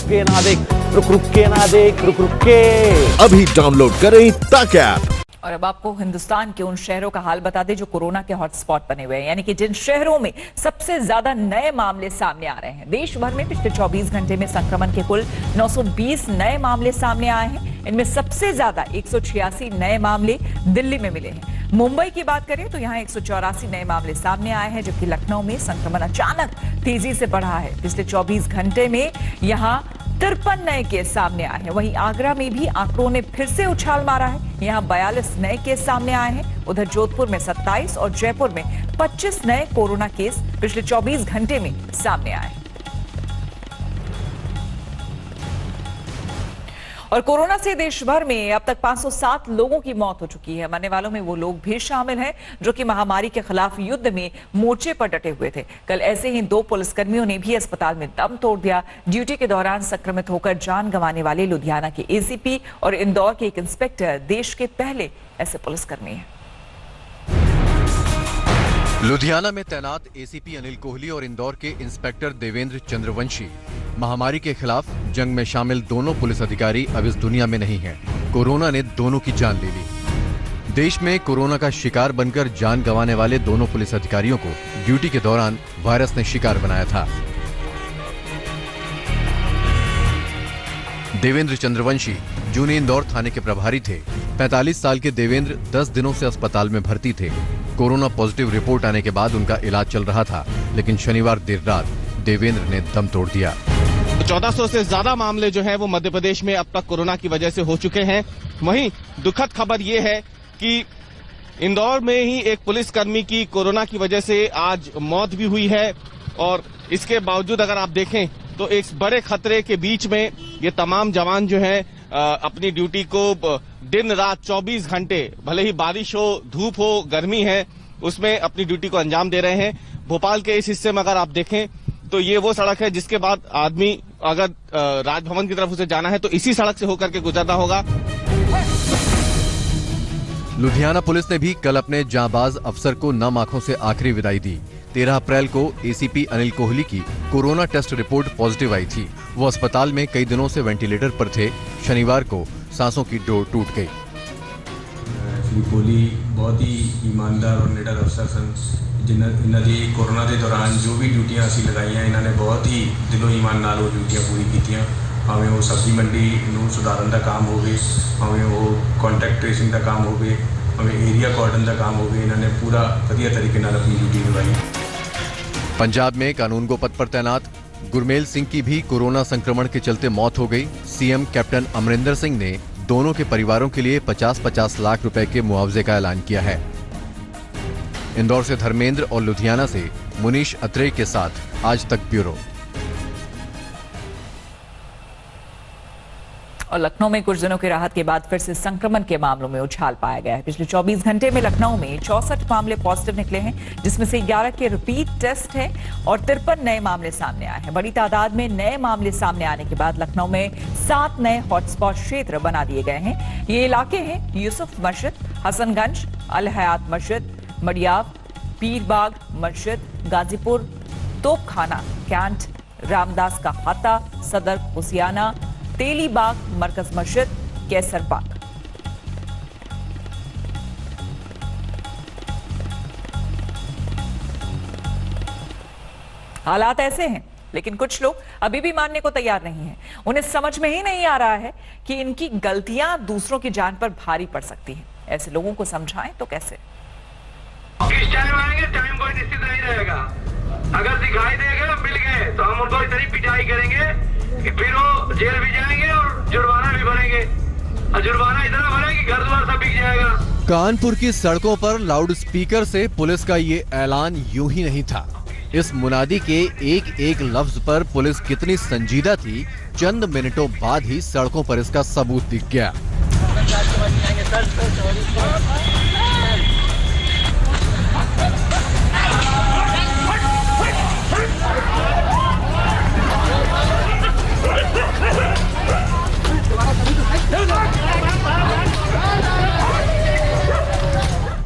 के ना देख, रुक रुक के ना देख, रुक रुक के। अभी डाउनलोड करें तक ऐप। और अब आपको हिंदुस्तान के उन शहरों का हाल बता दें जो कोरोना के हॉटस्पॉट बने हुए हैं, यानी कि जिन शहरों में सबसे ज्यादा नए मामले सामने आ रहे हैं। देश भर में पिछले 24 घंटे में संक्रमण के कुल 920 नए मामले सामने आए हैं। इनमें सबसे ज्यादा 186 नए मामले दिल्ली में मिले हैं। मुंबई की बात करें तो यहां 184 नए मामले सामने आए हैं, जबकि लखनऊ में संक्रमण अचानक तेजी से बढ़ा है। पिछले 24 घंटे में यहां 53 नए केस सामने आए हैं। वहीं आगरा में भी आंकड़ों ने फिर से उछाल मारा है। यहां 42 नए केस सामने आए हैं। उधर जोधपुर में 27 और जयपुर में 25 नए कोरोना केस पिछले 24 घंटे में सामने आए हैं। और कोरोना से देश भर में अब तक 507 लोगों की मौत हो चुकी है। मरने वालों में वो लोग भी शामिल हैं जो कि महामारी के खिलाफ युद्ध में मोर्चे पर डटे हुए थे। कल ऐसे ही 2 पुलिसकर्मियों ने भी अस्पताल में दम तोड़ दिया। ड्यूटी के दौरान संक्रमित होकर जान गंवाने वाले लुधियाना के एसीपी और इंदौर के एक इंस्पेक्टर देश के पहले ऐसे पुलिसकर्मी हैं। लुधियाना में तैनात एसीपी अनिल कोहली और इंदौर के इंस्पेक्टर देवेंद्र चंद्रवंशी महामारी के खिलाफ जंग में शामिल दोनों पुलिस अधिकारी अब इस दुनिया में नहीं हैं। कोरोना ने दोनों की जान ले ली। देश में कोरोना का शिकार बनकर जान गंवाने वाले दोनों पुलिस अधिकारियों को ड्यूटी के दौरान वायरस ने शिकार बनाया था। देवेंद्र चंद्रवंशी जूनी इंदौर थाने के प्रभारी थे। 45 साल के देवेंद्र 10 दिनों से अस्पताल में भर्ती थे। कोरोना पॉजिटिव रिपोर्ट आने के बाद उनका इलाज चल रहा था, लेकिन शनिवार देर रात देवेंद्र ने दम तोड़ दिया। 1400 से ज्यादा मामले जो हैं वो मध्य प्रदेश में अब तक कोरोना की वजह से हो चुके हैं। वहीं दुखद खबर ये है कि इंदौर में ही एक पुलिसकर्मी की कोरोना की वजह से आज मौत भी हुई है। और इसके बावजूद अगर आप देखें तो एक बड़े खतरे के बीच में ये तमाम जवान जो हैं अपनी ड्यूटी को दिन रात 24 घंटे, भले ही बारिश हो, धूप हो, गर्मी है, उसमें अपनी ड्यूटी को अंजाम दे रहे हैं। भोपाल के इस हिस्से में अगर आप देखें तो ये वो सड़क है जिसके बाद आदमी अगर राजभवन की तरफ उसे जाना है तो इसी सड़क से होकर के गुजरना होगा। लुधियाना पुलिस ने भी कल अपने जांबाज अफसर को नम आंखों से आखिरी विदाई दी। 13 अप्रैल को एसीपी अनिल कोहली की कोरोना टेस्ट रिपोर्ट पॉजिटिव आई थी। वो अस्पताल में कई दिनों से वेंटिलेटर पर थे। शनिवार को सांसों की डोर टूट गई। श्री कोहली बहुत ही ईमानदार और निडर अफसर सन, जिन्होंने कोरोना के दौरान जो भी ड्यूटियां असी लगाई इन्होंने बहुत ही दिलों ईमान नाल वो ड्यूटियां पूरी कीतियां। भावें वो सब्जी मंडी नूं सुधारन का काम हो, भावें वो कॉन्टैक्ट ट्रेसिंग का काम हो, भावें एरिया कॉर्डन का काम हो, इन्होंने पूरा वधिया तरीके नाल अपनी ड्यूटी निभाई। पंजाब में कानूनगो पद पर तैनात गुरमेल सिंह की भी कोरोना संक्रमण के चलते मौत हो गई। सीएम कैप्टन अमरिंदर सिंह ने दोनों के परिवारों के लिए 50-50 लाख रुपए के मुआवजे का ऐलान किया है। इंदौर से धर्मेंद्र और लुधियाना से मुनीश अत्रेय के साथ आज तक ब्यूरो। और लखनऊ में कुछ दिनों की राहत के बाद फिर से संक्रमण के मामलों में उछाल पाया गया है। पिछले 24 घंटे में लखनऊ में 64 मामले पॉजिटिव निकले हैं, जिसमें से 11 के रिपीट टेस्ट हैं और 53 नए मामले सामने आए हैं। बड़ी तादाद में नए मामले सामने आने के बाद लखनऊ में 7 नए हॉटस्पॉट क्षेत्र बना दिए गए हैं। ये इलाके हैं यूसुफ मस्जिद, हसनगंज, अल हयात मस्जिद, मडियाव, पीरबाग मस्जिद, गाजीपुर, तोपखाना कैंट, रामदास का हाता, सदर हुसियाना, तेलीबाग मरकज मस्जिद, कैसर बाग। हालात ऐसे हैं, लेकिन कुछ लोग अभी भी मानने को तैयार नहीं हैं। उन्हें समझ में ही नहीं आ रहा है कि इनकी गलतियां दूसरों की जान पर भारी पड़ सकती हैं। ऐसे लोगों को समझाएं तो कैसे? किस टाइम आएंगे, टाइम कोई निश्चित नहीं रहेगा। अगर दिखाई देगा मिल गए तो हम उनको इतनी पिटाई करेंगे कि फिर वो जेल भी जाएंगे और जुर्माना भी भरेंगे, और जुर्माना इतना भरेंगे कि घर द्वार सब बिक जाएगा। कानपुर की सड़कों पर लाउड स्पीकर से पुलिस का ये ऐलान यूं ही नहीं था। इस मुनादी के एक एक लफ्ज पर पुलिस कितनी संजीदा थी, चंद मिनटों बाद ही सड़कों पर इसका सबूत दिख गया।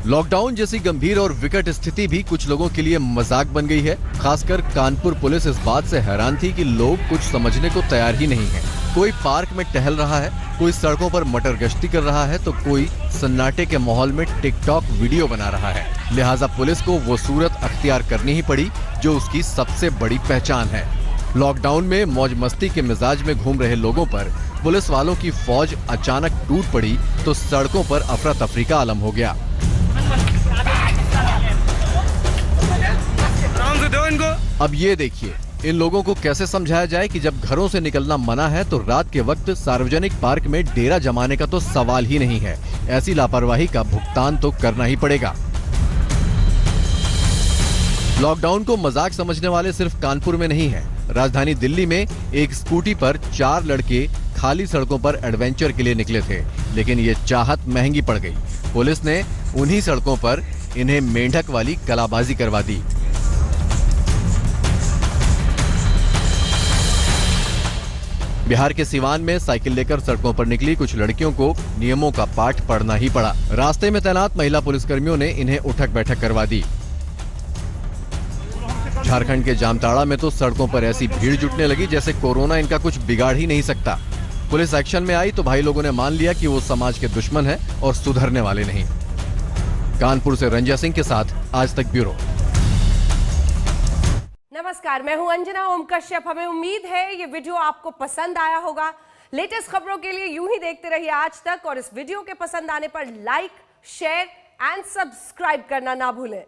लॉकडाउन जैसी गंभीर और विकट स्थिति भी कुछ लोगों के लिए मजाक बन गई है। खासकर कानपुर पुलिस इस बात से हैरान थी कि लोग कुछ समझने को तैयार ही नहीं है। कोई पार्क में टहल रहा है, कोई सड़कों पर मटर गश्ती कर रहा है, तो कोई सन्नाटे के माहौल में टिकटॉक वीडियो बना रहा है। लिहाजा पुलिस को वो सूरत अख्तियार करनी ही पड़ी जो उसकी सबसे बड़ी पहचान है। लॉकडाउन में मौज मस्ती के मिजाज में घूम रहे लोगों पर पुलिस वालों की फौज अचानक टूट पड़ी तो सड़कों पर अफरा तफरी का आलम हो गया। अब ये देखिए, इन लोगों को कैसे समझाया जाए कि जब घरों से निकलना मना है तो रात के वक्त सार्वजनिक पार्क में डेरा जमाने का तो सवाल ही नहीं है। ऐसी लापरवाही का भुगतान तो करना ही पड़ेगा। लॉकडाउन को मजाक समझने वाले सिर्फ कानपुर में नहीं हैं। राजधानी दिल्ली में एक स्कूटी पर 4 लड़के खाली सड़कों पर एडवेंचर के लिए निकले थे, लेकिन ये चाहत महंगी पड़ गई। पुलिस ने उन्हीं सड़कों पर इन्हें मेंढक वाली कलाबाजी करवा दी। बिहार के सिवान में साइकिल लेकर सड़कों पर निकली कुछ लड़कियों को नियमों का पाठ पढ़ना ही पड़ा। रास्ते में तैनात महिला पुलिसकर्मियों ने इन्हें उठक बैठक करवा दी। झारखंड के जामताड़ा में तो सड़कों पर ऐसी भीड़ जुटने लगी जैसे कोरोना इनका कुछ बिगाड़ ही नहीं सकता। पुलिस एक्शन में आई तो भाई लोगों ने मान लिया कि वो समाज के दुश्मन है और सुधरने वाले नहीं। कानपुर से रंजय सिंह के साथ आज तक ब्यूरो। नमस्कार, मैं हूं अंजना ओम कश्यप। हमें उम्मीद है ये वीडियो आपको पसंद आया होगा। लेटेस्ट खबरों के लिए यूं ही देखते रहिए आज तक, और इस वीडियो के पसंद आने पर लाइक, शेयर एंड सब्सक्राइब करना ना भूलें।